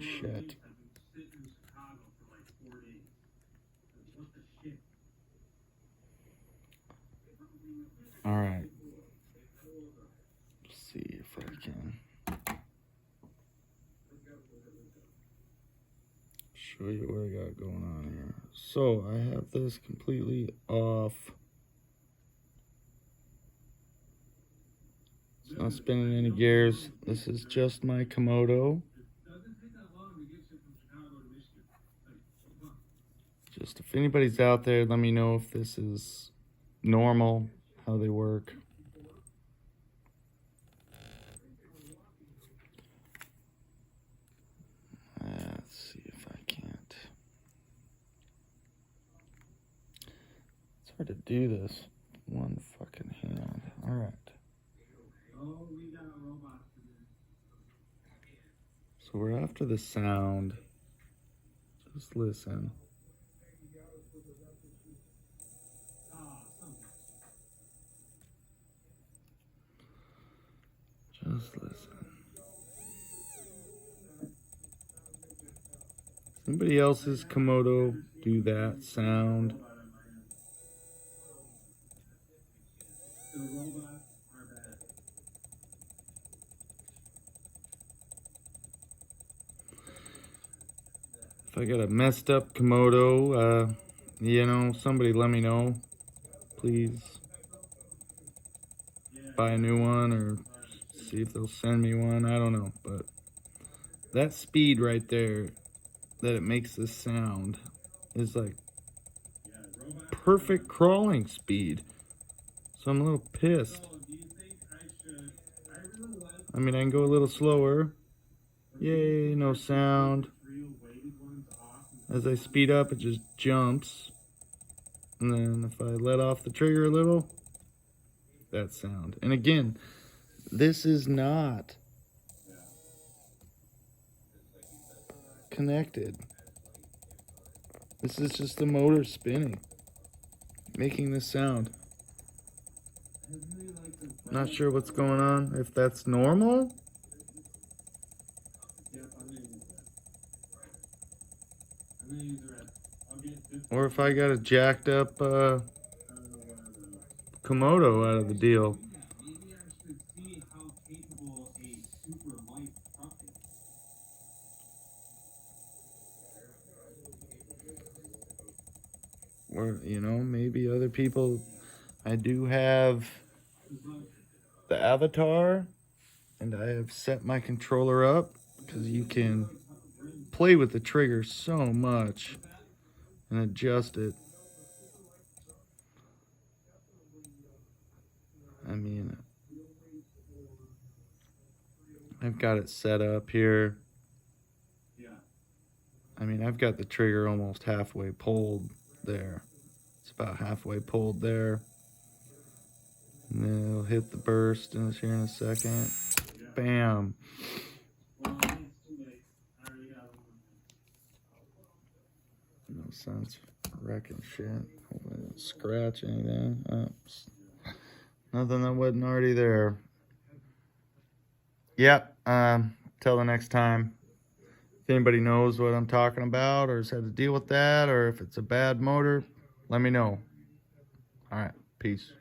shit. All right. Let's see if I can show you what I got going on here. So I have this completely off. It's not spinning any gears. This is just my Komodo. Just if anybody's out there, let me know if this is normal, how they work. Let's see if I can't. It's hard to do this with one fucking hand. All right. So we're after the sound. Just listen. Just listen. Does anybody else's Komodo do that sound? If I got a messed up Komodo, you know, somebody let me know, please. Buy a new one or see if they'll send me one. I don't know, but that speed right there that it makes this sound is like perfect crawling speed. So I'm a little pissed. I mean, I can go a little slower. Yay, no sound. As I speed up, it just jumps. And then if I let off the trigger a little, that sound. And again, this is not connected. This is just the motor spinning, making this sound. Not sure what's going on, if that's normal. Or if I got a jacked up Komodo out of the deal. Or, you know, maybe other people. I do have the avatar, and I have set my controller up because you can play with the trigger so much and adjust it. I mean, I've got it set up here. I mean, I've got the trigger almost halfway pulled there. It's about halfway pulled there. And then it'll hit the burst in here in a second. Bam. No sense wrecking shit. Hopefully it don't scratch anything. Oops. Nothing that wasn't already there. Yep. Till the next time. If anybody knows what I'm talking about or has had to deal with that or if it's a bad motor, let me know. All right. Peace.